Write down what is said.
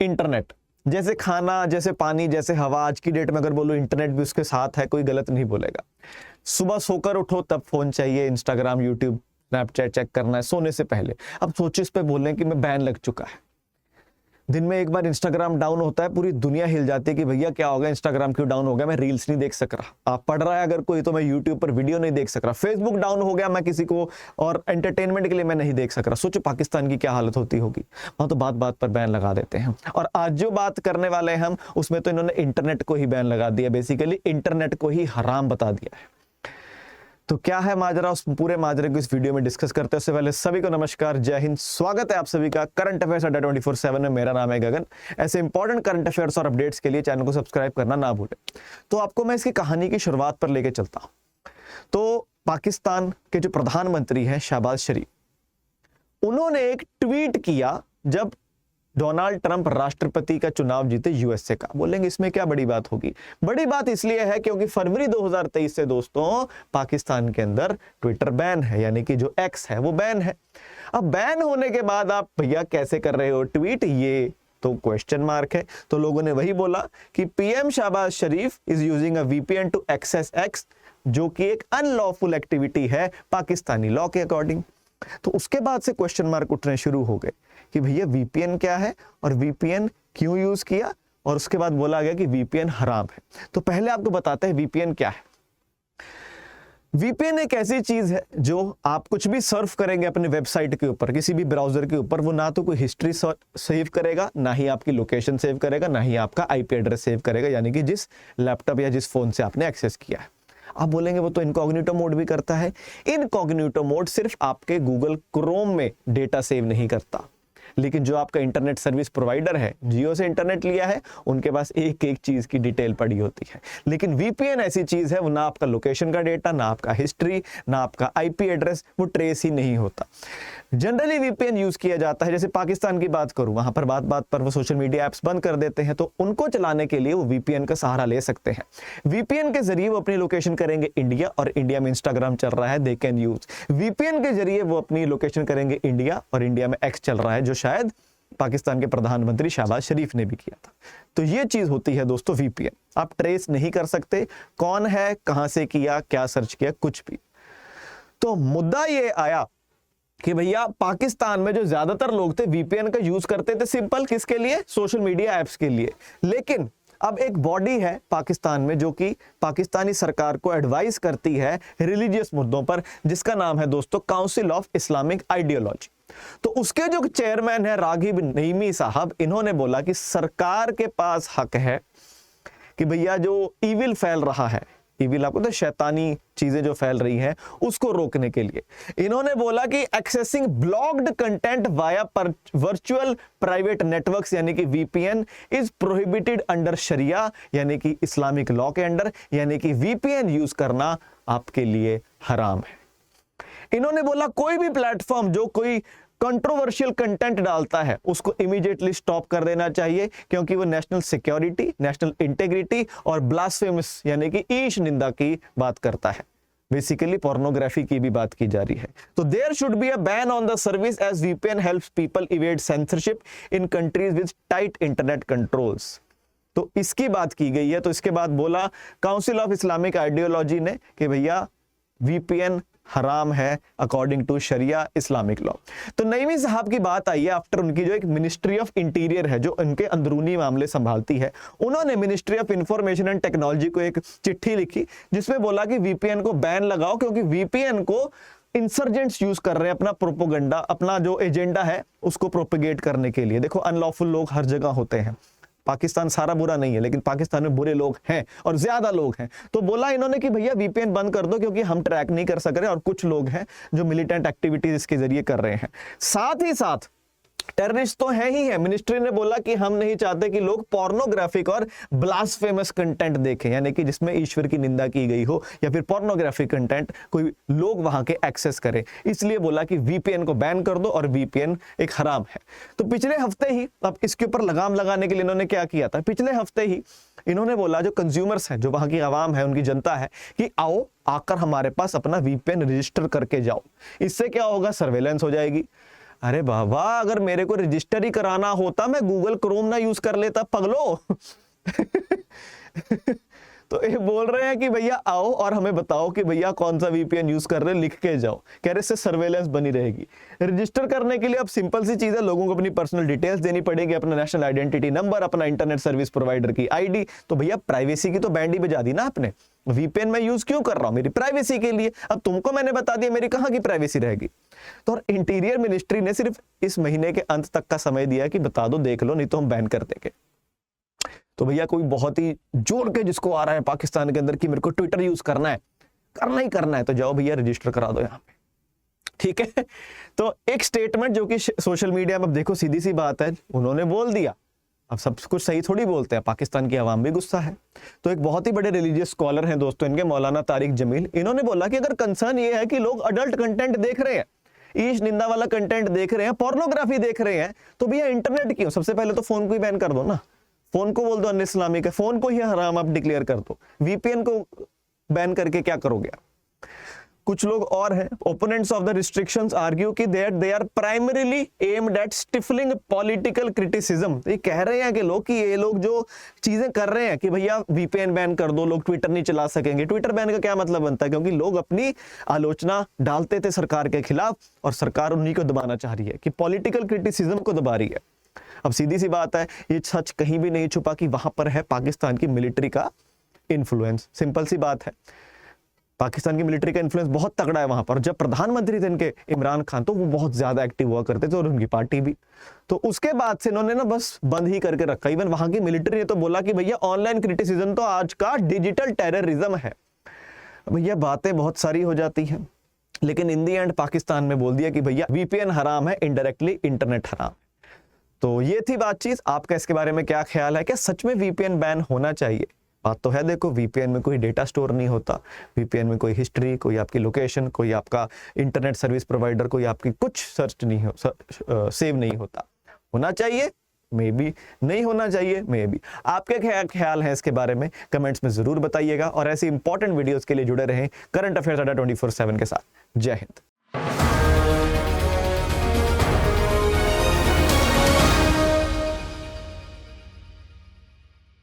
Internet जैसे खाना, जैसे पानी, जैसे हवा, आज की डेट में अगर बोलो इंटरनेट भी उसके साथ है, कोई गलत नहीं बोलेगा। सुबह सोकर उठो तब फोन चाहिए, इंस्टाग्राम, यूट्यूब, स्नैपचैट चेक करना है सोने से पहले। अब सोचो इस पे बोलें कि मैं बैन लग चुका है, दिन में एक बार इंस्टाग्राम डाउन होता है पूरी दुनिया हिल जाती है कि भैया क्या हो गया, इंस्टाग्राम क्यों डाउन हो गया, मैं रील्स नहीं देख सक रहा। आप पढ़ रहा है अगर कोई तो मैं यूट्यूब पर वीडियो नहीं देख सक रहा, फेसबुक डाउन हो गया, मैं किसी को और एंटरटेनमेंट के लिए मैं नहीं देख सक रहा। सोचो पाकिस्तान की क्या हालत होती होगी। वहां तो बात बात पर बैन लगा देते हैं। और आज जो बात करने वाले हैं हम, उसमें तो इन्होंने इंटरनेट को ही बैन लगा दिया, बेसिकली इंटरनेट को ही हराम बता दिया है। तो क्या है माजरा, उस पूरे माजरे को इस वीडियो में डिस्कस करते हैं। उससे पहले सभी को नमस्कार, जय हिंद, स्वागत है आप सभी का करंट अफेयर्स अड्डा 24/7 में। मेरा नाम है गगन। ऐसे इंपॉर्टेंट करंट अफेयर्स और अपडेट्स के लिए चैनल को सब्सक्राइब करना ना भूलें। तो आपको मैं इसकी कहानी की शुरुआत पर लेके चलता हूं। तो पाकिस्तान के जो प्रधानमंत्री हैं शहबाज शरीफ, उन्होंने एक ट्वीट किया जब डोनाल्ड ट्रंप राष्ट्रपति का चुनाव जीते यूएसए का। बोलेंगे इसमें क्या बड़ी बात होगी? बड़ी बात इसलिए है क्योंकि फरवरी 2023 से दोस्तों पाकिस्तान के अंदर ट्विटर बैन है, यानी कि जो एक्स है वो बैन है। अब बैन होने के बाद आप भैया कैसे कर रहे हो ट्वीट, ये तो क्वेश्चन मार्क है। तो लोगों ने वही बोला कि PM Shehbaz Sharif is using a VPN to access X, जो कि एक अनलॉफुल एक्टिविटी है पाकिस्तानी लॉ के अकॉर्डिंग। तो उसके बाद से क्वेश्चन मार्क उठने शुरू हो गए कि भैया वीपीएन क्या है और वीपीएन क्यों यूज किया, और उसके बाद बोला गया कि वीपीएन हराम है। तो पहले आपको बताते हैं वीपीएन क्या है। वीपीएन एक ऐसी चीज है जो आप कुछ भी सर्फ करेंगे अपने वेबसाइट के ऊपर, किसी भी ब्राउजर के ऊपर, वो ना तो कोई हिस्ट्री सेव करेगा, ना ही आपकी लोकेशन सेव करेगा, ना ही आपका आईपी एड्रेस सेव करेगा, यानी कि जिस लैपटॉप या जिस फोन से आपने एक्सेस किया है। आप बोलेंगे वो तो इनकॉग्निटो मोड भी करता है। इनकॉग्निटो मोड सिर्फ आपके गूगल क्रोम में डेटा सेव नहीं करता, लेकिन जो आपका इंटरनेट सर्विस प्रोवाइडर है, जियो से इंटरनेट लिया है, उनके पास एक एक चीज की डिटेल पड़ी होती है। लेकिन वीपीएन ऐसी चीज है, वो ना आपका लोकेशन का डेटा, ना आपका हिस्ट्री, ना आपका आईपी एड्रेस, वो ट्रेस ही नहीं होता। जनरली वीपीएन यूज किया जाता है, जैसे पाकिस्तान की बात करूं, वहां पर बात बात पर वो सोशल मीडिया एप्स बंद कर देते हैं, तो उनको चलाने के लिए वो वीपीएन का सहारा ले सकते हैं। वीपीएन के जरिए वो अपनी लोकेशन करेंगे इंडिया, और इंडिया में इंस्टाग्राम चल रहा है, दे कैन यूज। वीपीएन के जरिए वो अपनी लोकेशन करेंगे इंडिया, और इंडिया में एक्स चल रहा है, जो शायद पाकिस्तान के प्रधानमंत्री शहबाज शरीफ ने भी किया था। तो ये चीज होती है दोस्तों वीपीएन। आप ट्रेस नहीं कर सकते कौन है, कहां से किया, क्या सर्च किया, कुछ भी। तो मुद्दा ये आया कि भैया पाकिस्तान में जो ज्यादातर लोग थे वीपीएन का यूज करते थे, सिंपल किसके लिए, सोशल मीडिया एप्स के लिए। लेकिन अब एक बॉडी है पाकिस्तान में जो कि पाकिस्तानी सरकार को एडवाइस करती है रिलीजियस मुद्दों पर, जिसका नाम है दोस्तों काउंसिल ऑफ इस्लामिक आइडियोलॉजी। तो उसके जो चेयरमैन है रागिब नईमी साहब, इन्होंने बोला कि सरकार के पास हक है कि भैया जो ईविल फैल रहा है, ईविल आपको तो शैतानी चीजें जो फैल रही हैं, उसको रोकने के लिए इन्होंने बोला कि accessing blocked content via virtual private networks, यानी कि वीपीएन इज प्रोहिबिटेड अंडर शरिया, यानी कि इस्लामिक लॉ के अंडर, यानी कि वीपीएन यूज करना आपके लिए हराम है। इन्होंने बोला कोई भी प्लेटफॉर्म जो कोई कंट्रोवर्शियल कंटेंट डालता है उसको इमीडिएटली स्टॉप कर देना चाहिए, क्योंकि वो नेशनल सिक्योरिटी, नेशनल इंटेग्रिटी और ब्लास्फेमस यानी कि ईश निंदा की बात करता है। बेसिकली पोर्नोग्राफी की भी बात की जा रही है। तो there should be a ban on the service as VPN helps people evade censorship in countries with tight internet controls. तो इसकी बात की गई है। तो इसके बाद बोला काउंसिल ऑफ इस्लामिक आइडियोलॉजी ने कि भैया वीपीएन हराम है according to sharia Islamic law. तो नईमी साहब की बात आई है आफ्टर उनकी जो एक मिनिस्ट्री ऑफ इंटीरियर है जो उनके अंदरूनी मामले संभालती है, उन्होंने ministry of information and technology को एक चिट्ठी लिखी जिसमें बोला कि वीपीएन को बैन लगाओ, क्योंकि वीपीएन को इंसर्जेंट्स यूज कर रहे हैं अपना प्रोपोगंडा, अपना जो एजेंडा है उसको प्रोपेगेट करने के लिए। देखो अनलॉफुल लोग हर जगह होते हैं, पाकिस्तान सारा बुरा नहीं है, लेकिन पाकिस्तान में बुरे लोग हैं और ज्यादा लोग हैं। तो बोला इन्होंने कि भैया वीपीएन बंद कर दो, क्योंकि हम ट्रैक नहीं कर सक रहे और कुछ लोग हैं जो मिलिटेंट एक्टिविटीज इसके जरिए कर रहे हैं। साथ ही साथ टेररिस्ट तो है ही है। मिनिस्ट्री ने बोला कि हम नहीं चाहते कि लोग पोर्नोग्राफिक और ब्लास्फेमस कंटेंट देखें, यानी कि जिसमें ईश्वर की निंदा की गई हो या फिर पोर्नोग्राफिक कंटेंट कोई लोग वहां के एक्सेस करें, इसलिए बोला कि वीपीएन को बैन कर दो और वीपीएन एक हराम है। तो पिछले हफ्ते ही, अब इसके ऊपर लगाम लगाने के लिए इन्होंने क्या किया था, पिछले हफ्ते ही इन्होंने बोला जो कंज्यूमर्स हैं, जो वहां की आवाम है, उनकी जनता है, कि आओ आकर हमारे पास अपना वीपीएन रजिस्टर करके जाओ। इससे क्या होगा, सर्वेलेंस हो जाएगी, अरे बाबा, अगर मेरे को रजिस्टर ही कराना होता मैं गूगल क्रोम ना यूज कर लेता पगलो। तो ये बोल रहे हैं कि भैया आओ और हमें बताओ कि भैया कौन सा वीपीएन यूज कर रहे हैं, लिख के जाओ। कह रहे इससे सर्वेलेंस बनी रहेगी। रजिस्टर करने के लिए अब सिंपल सी चीज है, लोगों को अपनी पर्सनल डिटेल्स देनी पड़ेगी, अपना नेशनल आइडेंटिटी नंबर, अपना इंटरनेट सर्विस प्रोवाइडर की आईडी। तो भैया प्राइवेसी की तो बैंड ही बजा दी ना आपने। वीपीएन मैं यूज क्यों कर रहा हूं? मेरी प्राइवेसी के लिए। अब तुमको मैंने बता दिया, मेरी कहां की प्राइवेसी रहेगी? तो इंटीरियर मिनिस्ट्री ने सिर्फ इस महीने के अंत तक का समय दिया कि बता दो, देख लो, नहीं तो हम बैन कर देंगे। तो भैया कोई बहुत ही जोर के जिसको आ रहा है पाकिस्तान के अंदर कि मेरे को ट्विटर यूज करना है, करना ही करना है, तो जाओ भैया रजिस्टर करा दो यहाँ पे, ठीक है। तो एक स्टेटमेंट जो कि सोशल मीडिया में, अब देखो सीधी सी बात है, उन्होंने बोल दिया। अब सब कुछ सही थोड़ी बोलते हैं, पाकिस्तान की आवाम भी गुस्सा है। तो एक बहुत ही बड़े रिलीजियस स्कॉलर हैं दोस्तों इनके, मौलाना तारिक जमील, इन्होंने बोला कि अगर कंसर्न ये है कि लोग अडल्ट कंटेंट देख रहे हैं, ईश निंदा वाला कंटेंट देख रहे हैं, पोर्नोग्राफी देख रहे हैं, तो भैया इंटरनेट क्यों? सबसे पहले तो फोन को ही बैन कर दो ना। फोन को बोल दो अन इस्लामिक है, फोन को ही हराम आप डिक्लेयर कर दो। वीपीएन को बैन करके क्या करोगे? कुछ लोग और हैं, opponents of the restrictions argue कि that they are primarily aimed at stifling political criticism. ये कह रहे हैं कि लोग कि ये लोग जो चीजें कर रहे हैं कि भैया वीपीएन बैन कर दो, लोग ट्विटर नहीं चला सकेंगे। ट्विटर बैन का क्या मतलब बनता है? क्योंकि लोग अपनी आलोचना डालते थे सरकार के खिलाफ और सरकार उन्हीं को दबाना चाह रही है, कि पॉलिटिकल क्रिटिसिज्म को दबा रही है। अब सीधी सी बात है, ये सच कहीं भी नहीं छुपा कि वहां पर है पाकिस्तान की मिलिट्री का इन्फ्लुएंस। सिंपल सी बात है, पाकिस्तान की मिलिट्री का इन्फ्लुएंस बहुत तगड़ा है वहां पर। जब प्रधानमंत्री थे इनके इमरान खान, तो वो बहुत ज्यादा एक्टिव हुआ करते थे और उनकी पार्टी भी। तो उसके बाद से इन्होंने ना बस बंद ही करके रखा। इवन वहां की मिलिट्री ने तो बोला कि भैया ऑनलाइन क्रिटिसिज्म तो आज का डिजिटल टेररिज्म है। भैया बातें बहुत सारी हो जाती हैं, लेकिन इन दी एंड पाकिस्तान में बोल दिया कि भैया वीपीएन हराम है, इनडायरेक्टली इंटरनेट हराम। तो ये थी बातचीत। आपका इसके बारे में क्या ख्याल है? क्या सच में वीपीएन बैन होना चाहिए? बात तो है, देखो वीपीएन में कोई डेटा स्टोर नहीं होता, वीपीएन में कोई हिस्ट्री, कोई आपकी लोकेशन, कोई आपका इंटरनेट सर्विस प्रोवाइडर, कोई आपकी कुछ सर्च नहीं हो, सेव नहीं होता। होना चाहिए मे बी, नहीं होना चाहिए मे बी। आपके क्या ख्याल है इसके बारे में कमेंट्स में जरूर बताइएगा। और ऐसी इंपॉर्टेंट वीडियोस के लिए जुड़े रहें करंट अफेयर्स 24/7 के साथ। जय हिंद।